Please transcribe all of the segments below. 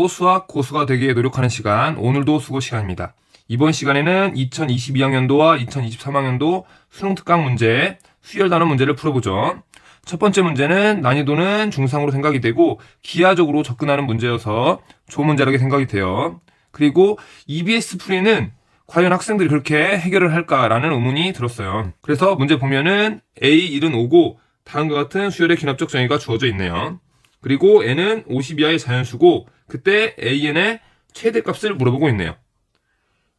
수학 고수가 되기에 노력하는 시간, 오늘도 수고 시간입니다. 이번 시간에는 2022학년도와 2023학년도 수능 특강 문제, 수열 단원 문제를 풀어보죠. 첫 번째 문제는 난이도는 중상으로 생각이 되고 기하적으로 접근하는 문제여서 좋은 문제라고 생각이 돼요. 그리고 EBS 풀이는 과연 학생들이 그렇게 해결을 할까라는 의문이 들었어요. 그래서 문제 보면은 A1은 5고 다음과 같은 수열의 귀납적 정의가 주어져 있네요. 그리고 n은 50 이하의 자연수고 그때 an의 최대값을 물어보고 있네요.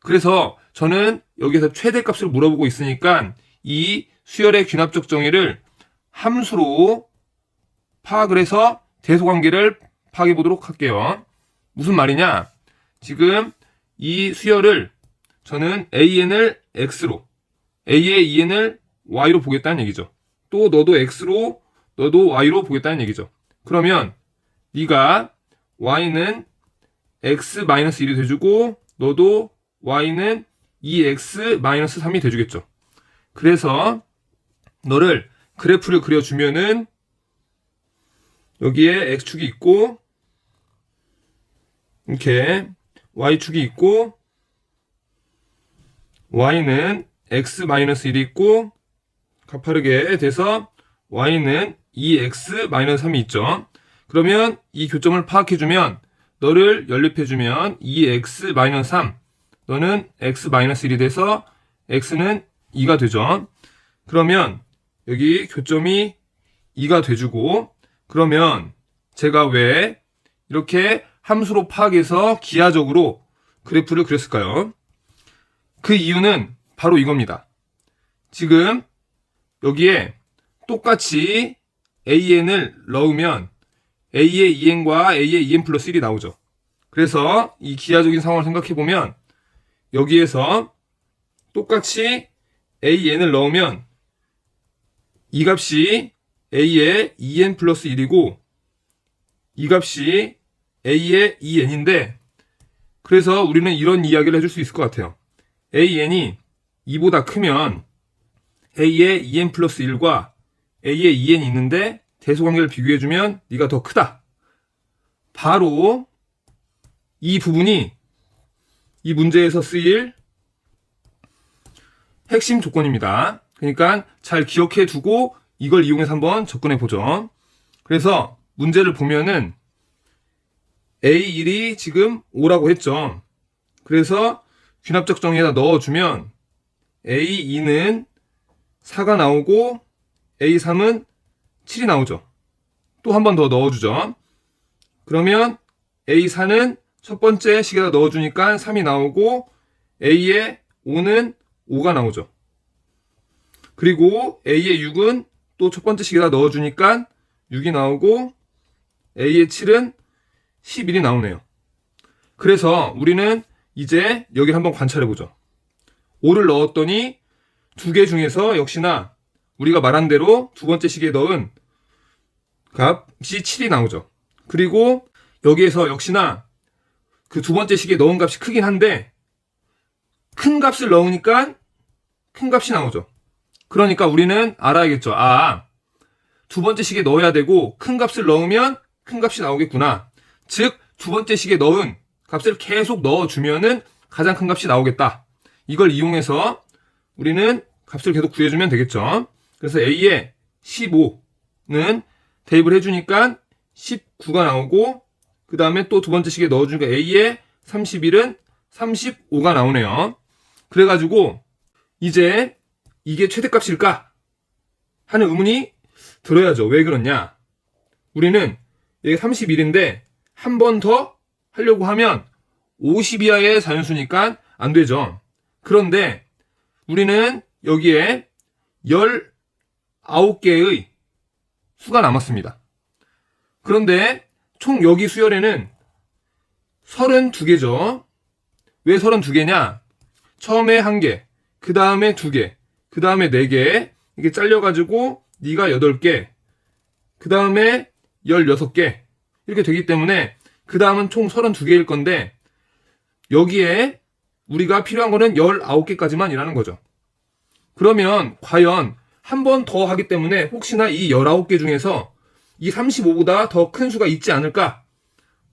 그래서 저는 여기서 최대값을 물어보고 있으니까 이 수열의 귀납적 정의를 함수로 파악을 해서 대소관계를 파악해 보도록 할게요. 무슨 말이냐? 지금 이 수열을 저는 an을 x로, a의 2n을 y로 보겠다는 얘기죠. 또 너도 x로, 너도 y로 보겠다는 얘기죠. 그러면 네가 y는 x-1이 돼주고 너도 y는 2x-3이 돼주겠죠. 그래서 너를 그래프를 그려주면은 여기에 x축이 있고 이렇게 y축이 있고 y는 x-1이 있고 가파르게 돼서 y는 2x-3이 있죠. 그러면 이 교점을 파악해주면 너를 연립해주면 2x-3 너는 x-1이 돼서 x는 2가 되죠. 그러면 여기 교점이 2가 돼주고 그러면 제가 왜 이렇게 함수로 파악해서 기하적으로 그래프를 그렸을까요? 그 이유는 바로 이겁니다. 지금 여기에 똑같이 an을 넣으면 a의 2n과 a의 2n 플러스 1이 나오죠. 그래서 이 기하적인 상황을 생각해보면 여기에서 똑같이 an을 넣으면 이 값이 a의 2n 플러스 1이고 이 값이 a의 2n인데 그래서 우리는 이런 이야기를 해줄 수 있을 것 같아요. an이 2보다 크면 a의 2n 플러스 1과 a의 2n이 있는데 대소관계를 비교해주면 네가 더 크다. 바로 이 부분이 이 문제에서 쓰일 핵심 조건입니다. 그러니까 잘 기억해 두고 이걸 이용해서 한번 접근해 보죠. 그래서 문제를 보면은 A1이 지금 5라고 했죠. 그래서 귀납적 정의에다 넣어주면 A2는 4가 나오고 A3은 7이 나오죠. 또 한 번 더 넣어주죠. 그러면 A4는 첫 번째 식에다 넣어주니까 3이 나오고 A의 5는 5가 나오죠. 그리고 A의 6은 또 첫 번째 식에다 넣어주니까 6이 나오고 A의 7은 11이 나오네요. 그래서 우리는 이제 여기를 한번 관찰해보죠. 5를 넣었더니 두 개 중에서 역시나 우리가 말한 대로 두 번째 식에 넣은 값이 7이 나오죠. 그리고 여기에서 역시나 그 두 번째 식에 넣은 값이 크긴 한데 큰 값을 넣으니까 큰 값이 나오죠. 그러니까 우리는 알아야겠죠. 두 번째 식에 넣어야 되고 큰 값을 넣으면 큰 값이 나오겠구나. 즉 두 번째 식에 넣은 값을 계속 넣어주면은 가장 큰 값이 나오겠다. 이걸 이용해서 우리는 값을 계속 구해주면 되겠죠. 그래서 A의 15는 대입을 해주니까 19가 나오고 그 다음에 또 두 번째 식에 넣어주니까 A의 31은 35가 나오네요. 그래가지고 이제 이게 최대값일까? 하는 의문이 들어야죠. 왜 그러냐? 우리는 이게 31인데 한 번 더 하려고 하면 50 이하의 자연수니까 안 되죠. 그런데 우리는 여기에 19개의 수가 남았습니다. 그런데 총 여기 수열에는 32개죠. 왜 32개냐? 처음에 1개, 그 다음에 2개, 그 다음에 4개 이게 잘려가지고 네가 8개, 그 다음에 16개 이렇게 되기 때문에 그 다음은 총 32개일 건데 여기에 우리가 필요한 거는 19개까지만 이라는 거죠. 그러면 과연 한 번 더 하기 때문에 혹시나 이 19개 중에서 이 35보다 더 큰 수가 있지 않을까?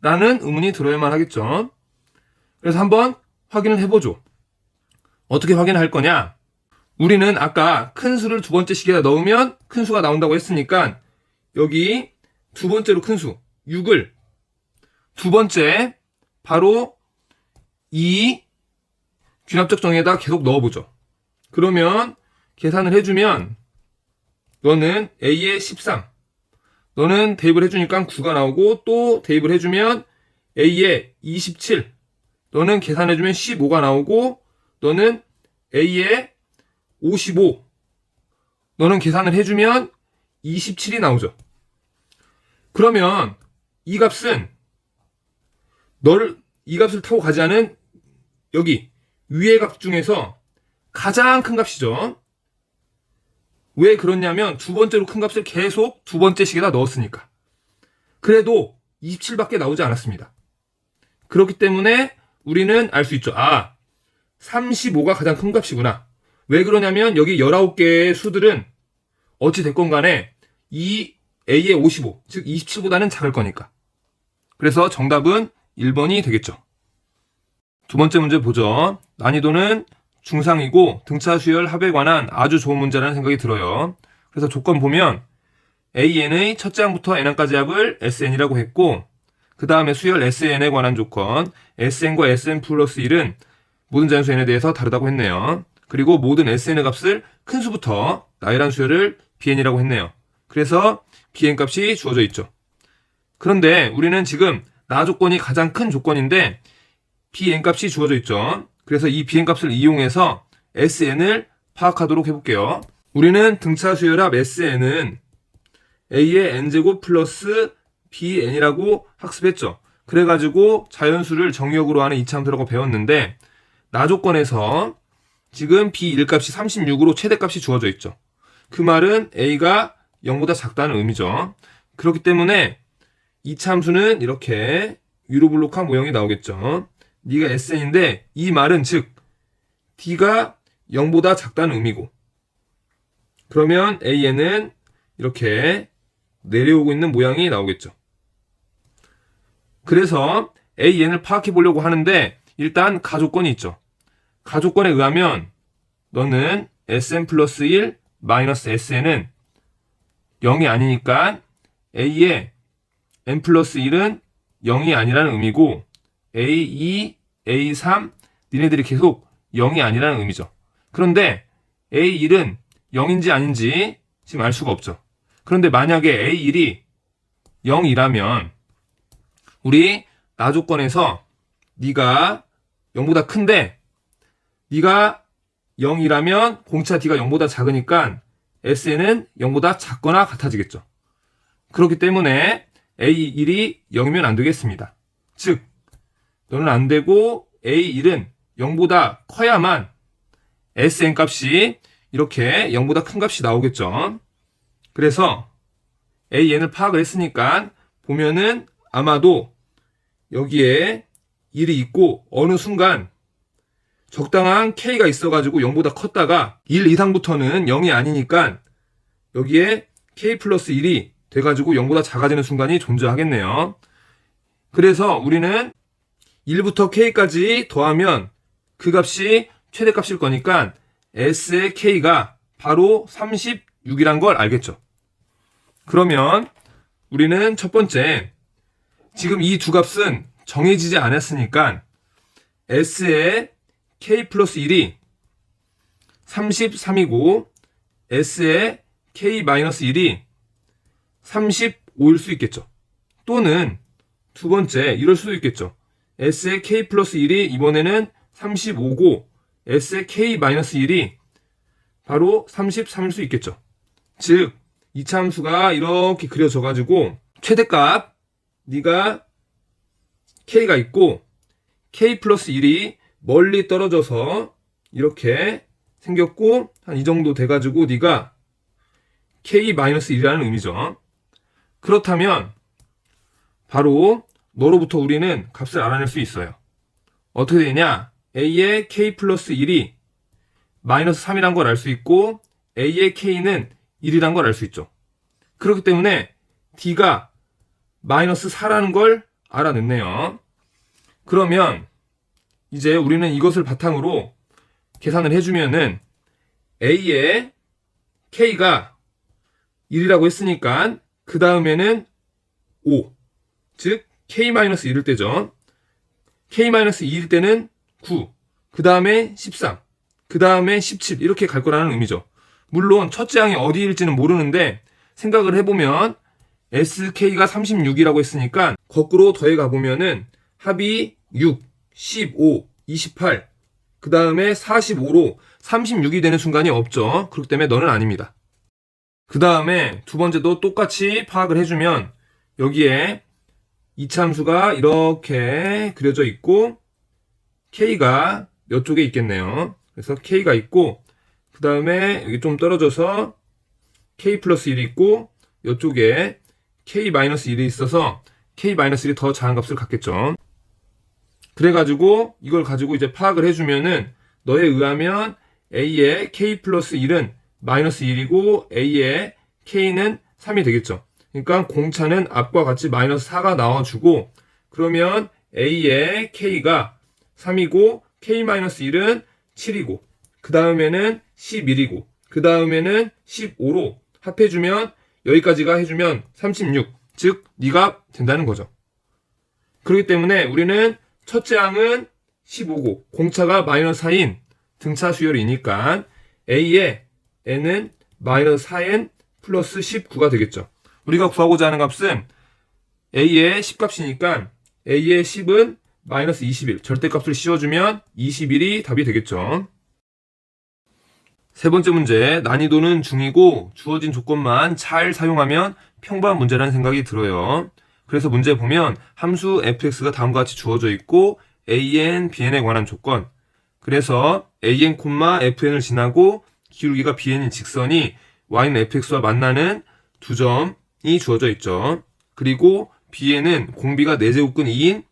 라는 의문이 들어야만 하겠죠. 그래서 한번 확인을 해보죠. 어떻게 확인할 거냐? 우리는 아까 큰 수를 두 번째 식에다 넣으면 큰 수가 나온다고 했으니까 여기 두 번째로 큰 수 6을 두 번째 바로 이 귀납적 정의에다 계속 넣어보죠. 그러면 계산을 해주면 너는 A에 13, 너는 대입을 해주니까 9가 나오고 또 대입을 해주면 A에 27, 너는 계산해주면 15가 나오고 너는 A에 55, 너는 계산을 해주면 27이 나오죠. 그러면 이 값은 이 값을 타고 가지 않은 여기 위의 값 중에서 가장 큰 값이죠. 왜 그렇냐면 두 번째로 큰 값을 계속 두 번째 식에다 넣었으니까. 그래도 27밖에 나오지 않았습니다. 그렇기 때문에 우리는 알 수 있죠. 35가 가장 큰 값이구나. 왜 그러냐면 여기 19개의 수들은 어찌 됐건 간에 이 A의 55, 즉 27보다는 작을 거니까. 그래서 정답은 1번이 되겠죠. 두 번째 문제 보죠. 난이도는 중상이고 등차 수열 합에 관한 아주 좋은 문제라는 생각이 들어요. 그래서 조건 보면 AN의 첫째 항부터 N항까지 합을 SN이라고 했고 그 다음에 수열 SN에 관한 조건 SN과 SN 플러스 1은 모든 자연수 N에 대해서 다르다고 했네요. 그리고 모든 SN의 값을 큰 수부터 나열한 수열을 BN이라고 했네요. 그래서 BN 값이 주어져 있죠. 그런데 우리는 지금 나 조건이 가장 큰 조건인데 BN 값이 주어져 있죠. 그래서 이 BN 값을 이용해서 SN을 파악하도록 해볼게요. 우리는 등차 수열합 SN은 A의 N제곱 플러스 BN이라고 학습했죠. 그래가지고 자연수를 정의역으로 하는 이차함수라고 배웠는데 나 조건에서 지금 B1 값이 36으로 최대값이 주어져 있죠. 그 말은 A가 0보다 작다는 의미죠. 그렇기 때문에 이차함수는 이렇게 위로 블록한 모형이 나오겠죠. 네가 SN인데 이 말은 즉 D가 0보다 작다는 의미고 그러면 AN은 이렇게 내려오고 있는 모양이 나오겠죠. 그래서 AN을 파악해 보려고 하는데 일단 가조건이 있죠. 가조건에 의하면 너는 SN 플러스 1 마이너스 SN은 0이 아니니까 A의 N 플러스 1은 0이 아니라는 의미고 A2, A3 니네들이 계속 0이 아니라는 의미죠. 그런데 A1은 0인지 아닌지 지금 알 수가 없죠. 그런데 만약에 A1이 0이라면 우리 나 조건에서 네가 0보다 큰데 네가 0이라면 공차 D가 0보다 작으니까 SN은 0보다 작거나 같아지겠죠. 그렇기 때문에 A1이 0이면 안 되겠습니다. 즉 너는 안 되고 A1은 0보다 커야만 SN 값이 이렇게 0보다 큰 값이 나오겠죠. 그래서 AN을 파악을 했으니까 보면은 아마도 여기에 1이 있고 어느 순간 적당한 K가 있어가지고 0보다 컸다가 1 이상부터는 0이 아니니까 여기에 K 플러스 1이 돼가지고 0보다 작아지는 순간이 존재하겠네요. 그래서 우리는 1부터 K까지 더하면 그 값이 최대값일 거니까 S의 K가 바로 36이란 걸 알겠죠. 그러면 우리는 첫 번째 지금 이 두 값은 정해지지 않았으니까 S의 K 플러스 1이 33이고 S의 K 마이너스 1이 35일 수 있겠죠. 또는 두 번째 이럴 수도 있겠죠. S의 K 플러스 1이 이번에는 35고 S의 K 마이너스 1이 바로 33일 수 있겠죠. 즉 이차함수가 이렇게 그려져가지고 최대값 네가 K가 있고 K 플러스 1이 멀리 떨어져서 이렇게 생겼고 한 이 정도 돼가지고 네가 K 마이너스 1이라는 의미죠. 그렇다면 바로 너로부터 우리는 값을 알아낼 수 있어요. 어떻게 되냐? A의 K 플러스 1이 마이너스 3이란 걸 알 수 있고 A의 K는 1이란 걸 알 수 있죠. 그렇기 때문에 D가 마이너스 4라는 걸 알아냈네요. 그러면 이제 우리는 이것을 바탕으로 계산을 해주면은 A의 K가 1이라고 했으니까 그 다음에는 5, 즉 K-1일 때죠. K-2일 때는 9, 그 다음에 13, 그 다음에 17 이렇게 갈 거라는 의미죠. 물론 첫째 항이 어디일지는 모르는데 생각을 해보면 SK가 36이라고 했으니까 거꾸로 더해 가보면은 합이 6, 15, 28, 그 다음에 45로 36이 되는 순간이 없죠. 그렇기 때문에 너는 아닙니다. 그 다음에 두 번째도 똑같이 파악을 해주면 여기에 이차함수가 이렇게 그려져 있고 K가 이쪽에 있겠네요. 그래서 K가 있고 그 다음에 여기 좀 떨어져서 K 플러스 1이 있고 이쪽에 K 마이너스 1이 있어서 K 마이너스 1이 더 작은 값을 갖겠죠. 그래가지고 이걸 가지고 이제 파악을 해주면은 너에 의하면 A의 K 플러스 1은 마이너스 1이고 A의 K는 3이 되겠죠. 그러니까 공차는 앞과 같이 마이너스 4가 나와주고 그러면 A의 K가 3이고 K 마이너스 1은 7이고 그 다음에는 11이고 그 다음에는 15로 합해주면 여기까지가 해주면 36, 즉 네가 된다는 거죠. 그렇기 때문에 우리는 첫째 항은 15고 공차가 마이너스 4인 등차 수열이니까 A의 N은 마이너스 4N 플러스 19가 되겠죠. 우리가 구하고자 하는 값은 A의 10값이니까 A의 10은 마이너스 21, 절대값을 씌워주면 21이 답이 되겠죠. 세 번째 문제, 난이도는 중이고 주어진 조건만 잘 사용하면 평범한 문제라는 생각이 들어요. 그래서 문제 보면 함수 fx가 다음과 같이 주어져 있고 an, bn에 관한 조건. 그래서 an, fn을 지나고 기울기가 bn인 직선이 y는 fx와 만나는 두 점이 주어져 있죠. 그리고 bn은 공비가 4제곱근 2인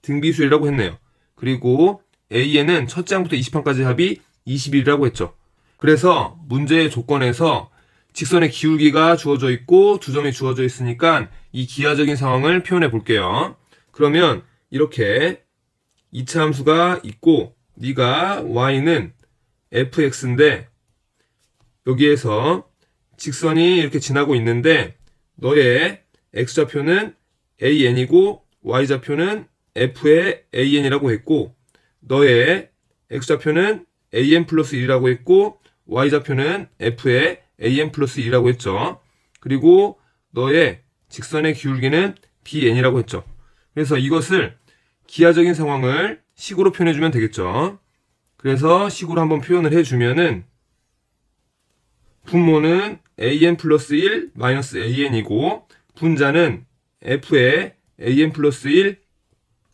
등비수열이라고 했네요. 그리고 an은 첫째 항부터 20항까지 합이 21이라고 했죠. 그래서 문제의 조건에서 직선의 기울기가 주어져 있고 두 점이 주어져 있으니까 이 기하적인 상황을 표현해 볼게요. 그러면 이렇게 2차 함수가 있고 네가 y는 fx인데 여기에서 직선이 이렇게 지나고 있는데 너의 x좌표는 an이고 y좌표는 f의 an이라고 했고 너의 x좌표는 an 플러스 1이라고 했고 y좌표는 f의 an 플러스 1이라고 했죠. 그리고 너의 직선의 기울기는 bn이라고 했죠. 그래서 이것을 기하적인 상황을 식으로 표현해주면 되겠죠. 그래서 식으로 한번 표현을 해주면은 분모는 an 플러스 1 마이너스 an이고 분자는 f의 an 플러스 1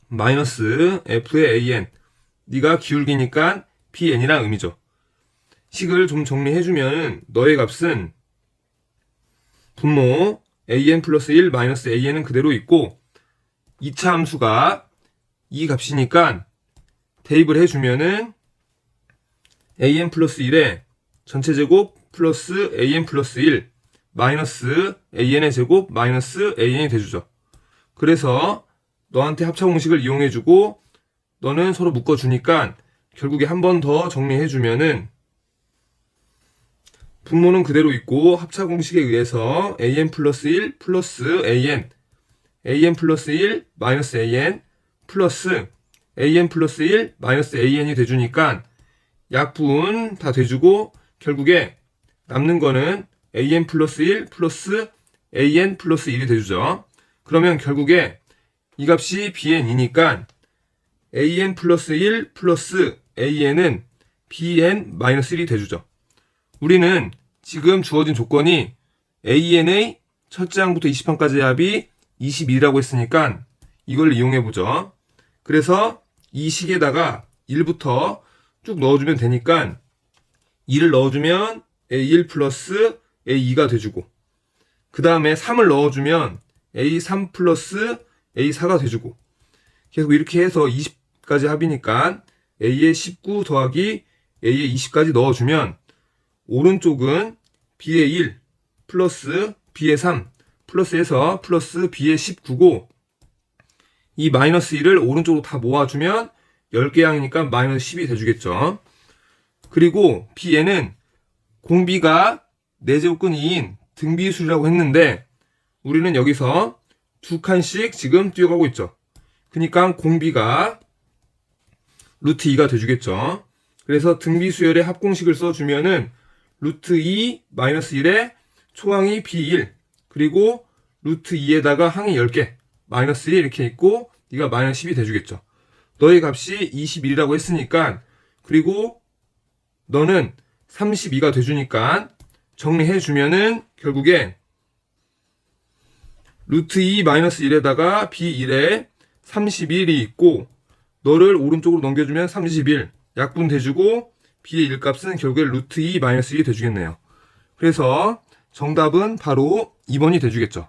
마이너스 f의 an 네가 기울기니까 bn이란 의미죠. 식을 좀 정리해주면 너의 값은 분모 an 플러스 1 마이너스 an은 그대로 있고 2차 함수가 이 값이니까 대입을 해주면은 an 플러스 1에 전체 제곱 플러스 an 플러스 1 마이너스 an의 제곱 마이너스 an이 돼주죠. 그래서 너한테 합차 공식을 이용해주고 너는 서로 묶어주니까 결국에 한 번 더 정리해주면은 분모는 그대로 있고 합차 공식에 의해서 an 플러스 1 플러스 an 플러스 1 마이너스 an 플러스 an 플러스 1 마이너스 an이 돼주니까 약분 다 돼주고 결국에 남는 거는 an 플러스 1 플러스 an 플러스 1이 돼주죠. 그러면 결국에 이 값이 bn이니까 an 플러스 1 플러스 an은 bn 마이너스 1이 돼주죠. 우리는 지금 주어진 조건이 an의 첫째 항부터 20항까지의 합이 22라고 했으니까 이걸 이용해보죠. 그래서 이 식에다가 1부터 쭉 넣어주면 되니까 2를 넣어주면 a1 플러스 a2가 돼주고 그 다음에 3을 넣어주면 a3 플러스 a4가 돼주고 계속 이렇게 해서 20까지 합이니까 a의 19 더하기 a의 20까지 넣어주면 오른쪽은 b의 1 플러스 b의 3 플러스해서 플러스 b의 19고 이 마이너스 1을 오른쪽으로 다 모아주면 10개 항이니까 마이너스 10이 돼주겠죠. 그리고 B에는 공비가 4제곱근 2인 등비수라고 했는데 우리는 여기서 2칸씩 지금 뛰어가고 있죠. 그러니까 공비가 루트 2가 돼주겠죠. 그래서 등비수열의 합공식을 써주면은 루트 2 마이너스 1에 초항이 B1 그리고 루트 2에다가 항이 10개 마이너스 1 이렇게 있고 네가 마이너스 10이 돼주겠죠. 너의 값이 21이라고 했으니까 그리고 너는 32가 돼주니까 정리해주면은 결국에 루트 2 마이너스 1에다가 B1에 31이 있고 너를 오른쪽으로 넘겨주면 31 약분 돼주고 B의 1값은 결국에 루트 2 마이너스 1이 돼주겠네요. 그래서 정답은 바로 2번이 돼주겠죠.